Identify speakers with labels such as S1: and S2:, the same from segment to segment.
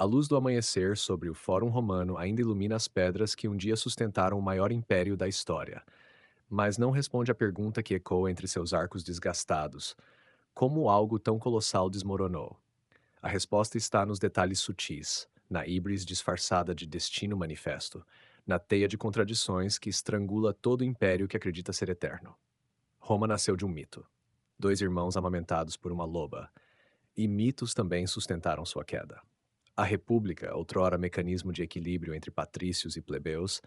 S1: A luz do amanhecer sobre o Fórum Romano ainda ilumina as pedras que um dia sustentaram o maior império da história, mas não responde à pergunta que ecoa entre seus arcos desgastados: como algo tão colossal desmoronou? A resposta está nos detalhes sutis, na híbris disfarçada de destino manifesto, na teia de contradições que estrangula todo o império que acredita ser eterno. Roma nasceu de um mito. Dois irmãos amamentados por uma loba. E mitos também sustentaram sua queda. A República, outrora mecanismo de equilíbrio entre patrícios e plebeus,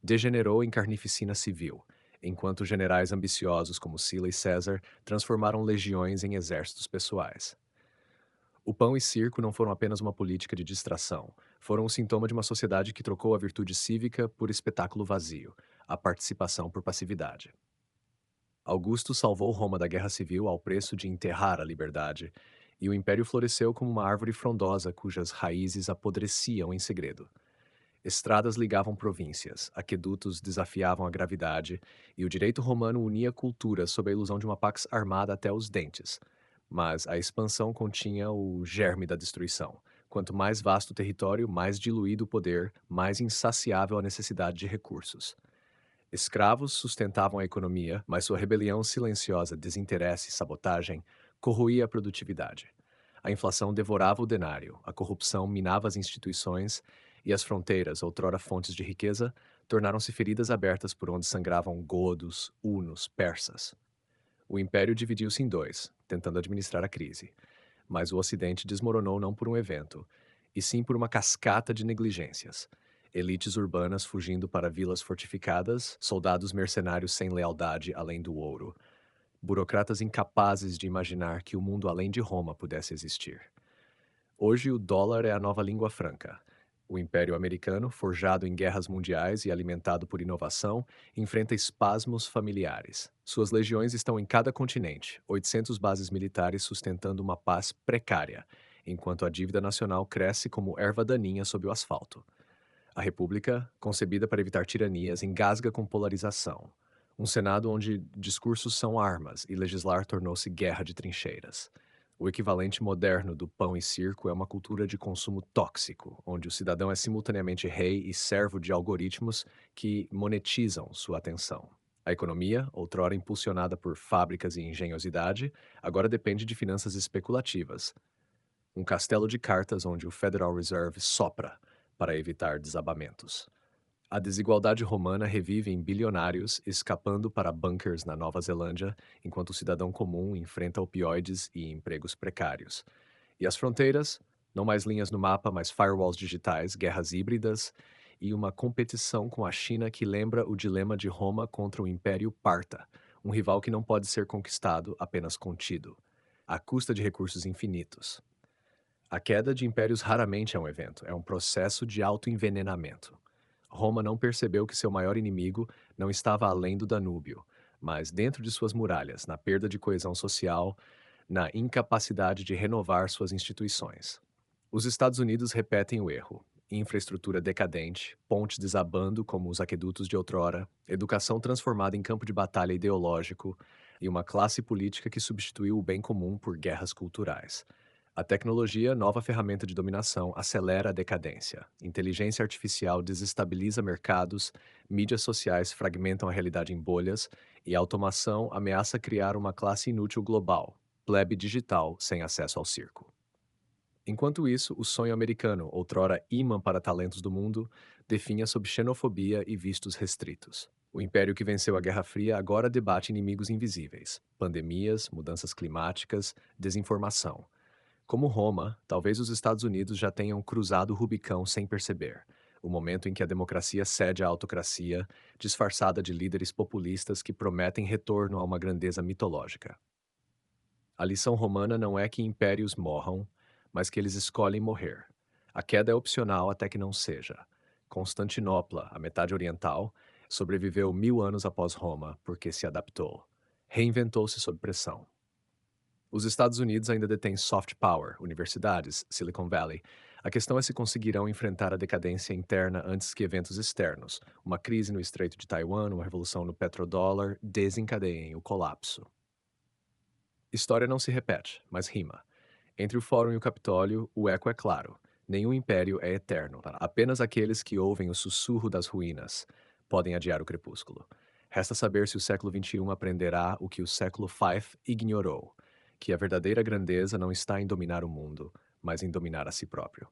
S1: degenerou em carnificina civil, enquanto generais ambiciosos como Sila e César transformaram legiões em exércitos pessoais. O pão e circo não foram apenas uma política de distração, foram um sintoma de uma sociedade que trocou a virtude cívica por espetáculo vazio, a participação por passividade. Augusto salvou Roma da guerra civil ao preço de enterrar a liberdade, e o império floresceu como uma árvore frondosa cujas raízes apodreciam em segredo. Estradas ligavam províncias, aquedutos desafiavam a gravidade, e o direito romano unia culturas sob a ilusão de uma pax armada até os dentes. Mas a expansão continha o germe da destruição. Quanto mais vasto o território, mais diluído o poder, mais insaciável a necessidade de recursos. Escravos sustentavam a economia, mas sua rebelião silenciosa, desinteresse e sabotagem corroía a produtividade. A inflação devorava o denário, a corrupção minava as instituições e as fronteiras, outrora fontes de riqueza, tornaram-se feridas abertas por onde sangravam godos, hunos, persas. O império dividiu-se em dois, tentando administrar a crise, mas o Ocidente desmoronou não por um evento, e sim por uma cascata de negligências. Elites urbanas fugindo para vilas fortificadas, soldados mercenários sem lealdade além do ouro, burocratas incapazes de imaginar que o mundo além de Roma pudesse existir. Hoje, o dólar é a nova língua franca. O Império Americano, forjado em guerras mundiais e alimentado por inovação, enfrenta espasmos familiares. Suas legiões estão em cada continente, 800 bases militares sustentando uma paz precária, enquanto a dívida nacional cresce como erva daninha sob o asfalto. A República, concebida para evitar tiranias, engasga com polarização. Um Senado onde discursos são armas e legislar tornou-se guerra de trincheiras. O equivalente moderno do pão e circo é uma cultura de consumo tóxico, onde o cidadão é simultaneamente rei e servo de algoritmos que monetizam sua atenção. A economia, outrora impulsionada por fábricas e engenhosidade, agora depende de finanças especulativas. Um castelo de cartas onde o Federal Reserve sopra para evitar desabamentos. A desigualdade romana revive em bilionários escapando para bunkers na Nova Zelândia, enquanto o cidadão comum enfrenta opioides e empregos precários. E as fronteiras? Não mais linhas no mapa, mas firewalls digitais, guerras híbridas e uma competição com a China que lembra o dilema de Roma contra o Império Parta, um rival que não pode ser conquistado, apenas contido, à custa de recursos infinitos. A queda de impérios raramente é um evento, é um processo de autoenvenenamento. Roma não percebeu que seu maior inimigo não estava além do Danúbio, mas dentro de suas muralhas, na perda de coesão social, na incapacidade de renovar suas instituições. Os Estados Unidos repetem o erro. Infraestrutura decadente, pontes desabando como os aquedutos de outrora, educação transformada em campo de batalha ideológico e uma classe política que substituiu o bem comum por guerras culturais. A tecnologia, nova ferramenta de dominação, acelera a decadência. Inteligência artificial desestabiliza mercados, mídias sociais fragmentam a realidade em bolhas e a automação ameaça criar uma classe inútil global, plebe digital sem acesso ao circo. Enquanto isso, o sonho americano, outrora imã para talentos do mundo, definha sob xenofobia e vistos restritos. O império que venceu a Guerra Fria agora debate inimigos invisíveis: pandemias, mudanças climáticas, desinformação. Como Roma, talvez os Estados Unidos já tenham cruzado o Rubicão sem perceber. O momento em que a democracia cede à autocracia, disfarçada de líderes populistas que prometem retorno a uma grandeza mitológica. A lição romana não é que impérios morram, mas que eles escolhem morrer. A queda é opcional até que não seja. Constantinopla, a metade oriental, sobreviveu 1000 anos após Roma porque se adaptou. Reinventou-se sob pressão. Os Estados Unidos ainda detêm soft power, universidades, Silicon Valley. A questão é se conseguirão enfrentar a decadência interna antes que eventos externos, uma crise no Estreito de Taiwan, uma revolução no petrodólar, desencadeiem o colapso. História não se repete, mas rima. Entre o Fórum e o Capitólio, o eco é claro. Nenhum império é eterno. Apenas aqueles que ouvem o sussurro das ruínas podem adiar o crepúsculo. Resta saber se o século XXI aprenderá o que o século V ignorou, que a verdadeira grandeza não está em dominar o mundo, mas em dominar a si próprio.